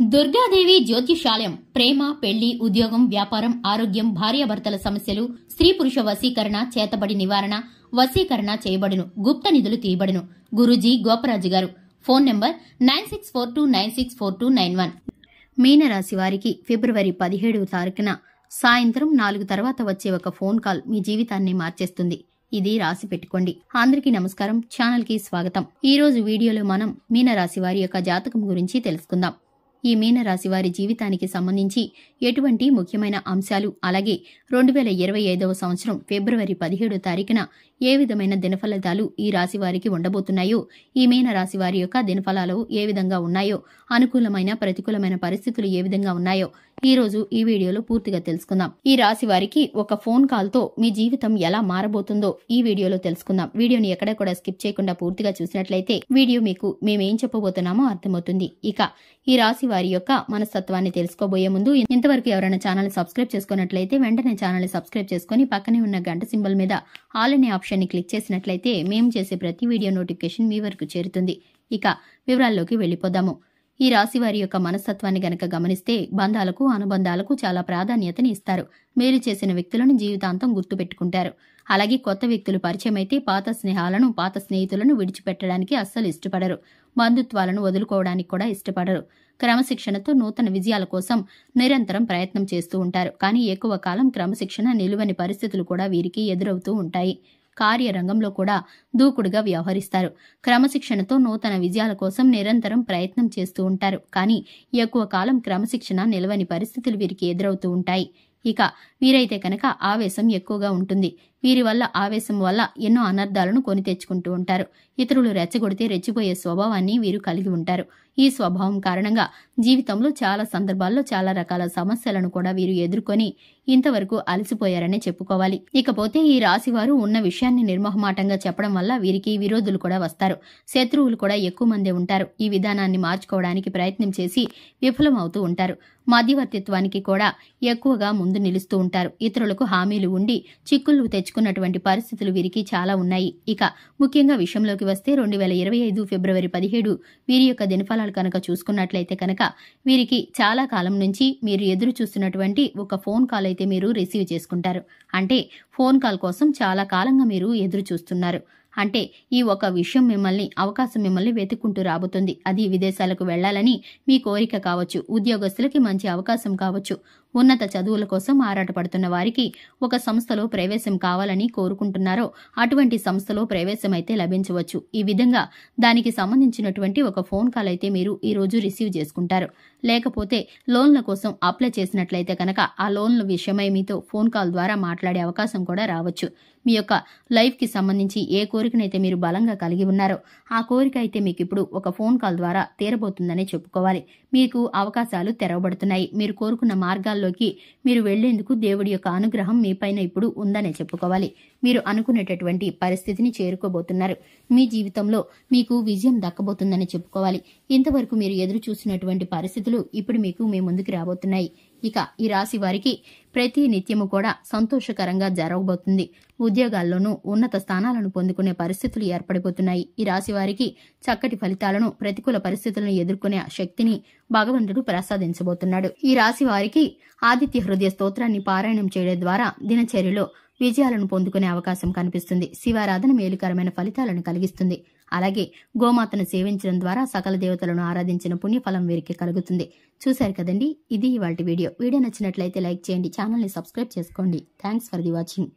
దుర్గాదేవి జ్యోతిషాలయం ప్రేమ, పెళ్లి, ఉద్యోగం, వ్యాపారం, ఆరోగ్యం, భార్యాభర్తల సమస్యలు, స్త్రీ పురుష వశీకరణ, చేతబడి నివారణ, వశీకరణ చేయబడును, గుప్త నిధులు తీయబడును. గురూజీ గోపరాజు గారు. Phone number 9642964291. మీనరాశి వారికి ఫిబ్రవరి 17వ తారీఖున సాయంత్రం 4 తర్వాత వచ్చే ఒక ఫోన్ కాల్ మీ జీవితాన్ని మార్చేస్తుంది. ఇది రాసి పెట్టుకోండి. అందరికీ నమస్కారం. ఛానల్ కి స్వాగతం. ఈ రోజు వీడియోలో మనం మీనరాశి వారి యొక్క జాతకం గురించి తెలుసుకుందాం. ఈ మీనరాశి వారి జీవితానికి సంబంధించి ఎటువంటి ముఖ్యమైన అంశాలు, అలాగే 2025వ సంవత్సరం ఫిబ్రవరి 17వ తారీఖున ఏ విధమైన దినఫలితాలు ఈ రాశి వారికి ఉండబోతున్నాయో, ఈ మీనరాశి వారి యొక్క దినఫలాలు ఏ విధంగా ఉన్నాయో, అనుకూలమైన ప్రతికూలమైన పరిస్థితులు ఏ విధంగా ఉన్నాయో ఈ రోజు ఈ వీడియోలో పూర్తిగా తెలుసుకుందాం. ఈ రాశి వారికి ఒక ఫోన్ కాల్ తో మీ జీవితం ఎలా మారబోతుందో ఈ వీడియోలో తెలుసుకుందాం. వీడియోని ఎక్కడ కూడా స్కిప్ చేయకుండా పూర్తిగా చూసినట్లయితే వీడియో మీకు మేమేం చెప్పబోతున్నామో అర్థమవుతుంది. ఇక ఈ రాశి వారి యొక్క మనస్తత్వాన్ని తెలుసుకోబోయే ముందు ఇంతవరకు ఎవరైనా ఛానల్ సబ్స్క్రైబ్ చేసుకున్నట్లయితే వెంటనే ఛానల్ సబ్స్క్రైబ్ చేసుకుని పక్కనే ఉన్న గంట సింబల్ మీద ఆల్ అనే ఆప్షన్ ని క్లిక్ చేసినట్లయితే మేము చేసే ప్రతి వీడియో నోటిఫికేషన్ మీ వరకు చేరుతుంది. ఇక వివరాల్లోకి వెళ్లిపోదాము. ఈ రాశి వారి యొక్క మనస్తత్వాన్ని గనక గమనిస్తే బంధాలకు, అనుబంధాలకు చాలా ప్రాధాన్యతని ఇస్తారు. మేలు చేసిన వ్యక్తులను జీవితాంతం గుర్తుపెట్టుకుంటారు. అలాగే కొత్త వ్యక్తులు పరిచయం అయితే పాత స్నేహాలను, పాత స్నేహితులను విడిచిపెట్టడానికి అస్సలు ఇష్టపడరు. బంధుత్వాలను వదులుకోవడానికి కూడా ఇష్టపడరు. క్రమశిక్షణతో నూతన విజయాల కోసం నిరంతరం ప్రయత్నం చేస్తూ ఉంటారు. కానీ ఎక్కువ కాలం క్రమశిక్షణ నిలువని పరిస్థితులు కూడా వీరికి ఎదురవుతూ ఉంటాయి. కార్యరంగంలో కూడా దూకుడుగా వ్యవహరిస్తారు. క్రమశిక్షణతో నూతన విజయాల కోసం నిరంతరం ప్రయత్నం చేస్తూ ఉంటారు. కానీ ఎక్కువ కాలం క్రమశిక్షణ నిలవని పరిస్థితులు వీరికి ఎదురవుతూ ఉంటాయి. ఇక వీరైతే కనుక ఆవేశం ఎక్కువగా ఉంటుంది. వీరి వల్ల ఆవేశం వల్ల ఎన్నో అనర్థాలను కొని తెచ్చుకుంటూ ఉంటారు. ఇతరులు రెచ్చగొడితే రెచ్చిపోయే స్వభావాన్ని వీరు కలిగి ఉంటారు. ఈ స్వభావం కారణంగా జీవితంలో చాలా సందర్భాల్లో చాలా రకాల సమస్యలను కూడా వీరు ఎదుర్కొని ఇంతవరకు అలసిపోయారనే చెప్పుకోవాలి. ఇకపోతే ఈ రాశి వారు ఉన్న విషయాన్ని నిర్మోహమాటంగా చెప్పడం వల్ల వీరికి విరోధులు కూడా వస్తారు. శత్రువులు కూడా ఎక్కువ మందే ఉంటారు. ఈ విధానాన్ని మార్చుకోవడానికి ప్రయత్నం చేసి విఫలమవుతూ ఉంటారు. మధ్యవర్తిత్వానికి కూడా ఎక్కువగా ముందు నిలుస్తూ ఉంటారు. ఇతరులకు హామీలు ఉండి చిక్కులు తెచ్చుకున్నటువంటి పరిస్థితులు వీరికి చాలా ఉన్నాయి. ఇక ముఖ్యంగా విషయంలోకి వస్తే 2025 ఫిబ్రవరి 17 వీరి యొక్క దినఫలాలు కనుక చూసుకున్నట్లయితే కనుక వీరికి చాలా కాలం నుంచి మీరు ఎదురు చూస్తున్నటువంటి ఒక ఫోన్ కాల్ అయితే మీరు రిసీవ్ చేసుకుంటారు. అంటే ఫోన్ కాల్ కోసం చాలా కాలంగా మీరు ఎదురు చూస్తున్నారు. అంటే ఈ ఒక విషయం అవకాశం మిమ్మల్ని వెతుక్కుంటూ రాబోతుంది. అది విదేశాలకు వెళ్లాలని మీ కోరిక కావచ్చు, ఉద్యోగస్తులకి మంచి అవకాశం కావచ్చు, ఉన్నత చదువుల కోసం ఆరాటపడుతున్న వారికి ఒక సంస్థలో ప్రవేశం కావాలని కోరుకుంటున్నారో అటువంటి సంస్థలో ప్రవేశం అయితే లభించవచ్చు. ఈ విధంగా దానికి సంబంధించినటువంటి ఒక ఫోన్ కాల్ అయితే మీరు ఈ రోజు రిసీవ్ చేసుకుంటారు. లేకపోతే లోన్ల కోసం అప్లై చేసినట్లయితే కనుక ఆ లోన్ల విషయమై మీతో ఫోన్ కాల్ ద్వారా మాట్లాడే అవకాశం కూడా రావచ్చు. మీ యొక్క లైఫ్ కి సంబంధించి ఏ కోరికనైతే మీరు బలంగా కలిగి ఉన్నారో ఆ కోరిక అయితే మీకు ఇప్పుడు ఒక ఫోన్ కాల్ ద్వారా తీరబోతుందనే చెప్పుకోవాలి. మీకు అవకాశాలు తెరవబడుతున్నాయి. మీరు కోరుకున్న మార్గాల్లోకి మీరు వెళ్లేందుకు దేవుడి యొక్క అనుగ్రహం మీపైన ఇప్పుడు ఉందనే చెప్పుకోవాలి. మీరు అనుకునేటటువంటి పరిస్థితిని చేరుకోబోతున్నారు. మీ జీవితంలో మీకు విజయం దక్కబోతుందని చెప్పుకోవాలి. ఇంతవరకు మీరు ఎదురు చూసినటువంటి పరిస్థితులు ఇప్పుడు మీకు మీ ముందుకు రాబోతున్నాయి. ఇక ఈ రాశి వారికి ప్రతి నిత్యము కూడా సంతోషకరంగా జరగబోతుంది. ఉద్యోగాల్లోనూ ఉన్నత స్థానాలను పొందుకునే పరిస్థితులు ఏర్పడిపోతున్నాయి. ఈ రాశి వారికి చక్కటి ఫలితాలను, ప్రతికూల పరిస్థితులను ఎదుర్కొనే శక్తిని భగవంతుడు ప్రసాదించబోతున్నాడు. ఈ రాశి వారికి ఆదిత్య హృదయ స్తోత్రాన్ని పారాయణం చేయడం ద్వారా దినచర్యలో విజయాలను పొందుకునే అవకాశం కనిపిస్తుంది. శివారాధన మేలుకరమైన ఫలితాలను కలిగిస్తుంది. అలాగే గోమాతను సేవించడం ద్వారా సకల దేవతలను ఆరాధించిన పుణ్యఫలం వీరికి కలుగుతుంది. చూశారు కదండి, ఇది ఇవాల్టి వీడియో. వీడియో నచ్చినట్లయితే లైక్ చేయండి, ఛానల్ ని సబ్స్క్రైబ్ చేసుకోండి. Thanks for the watching.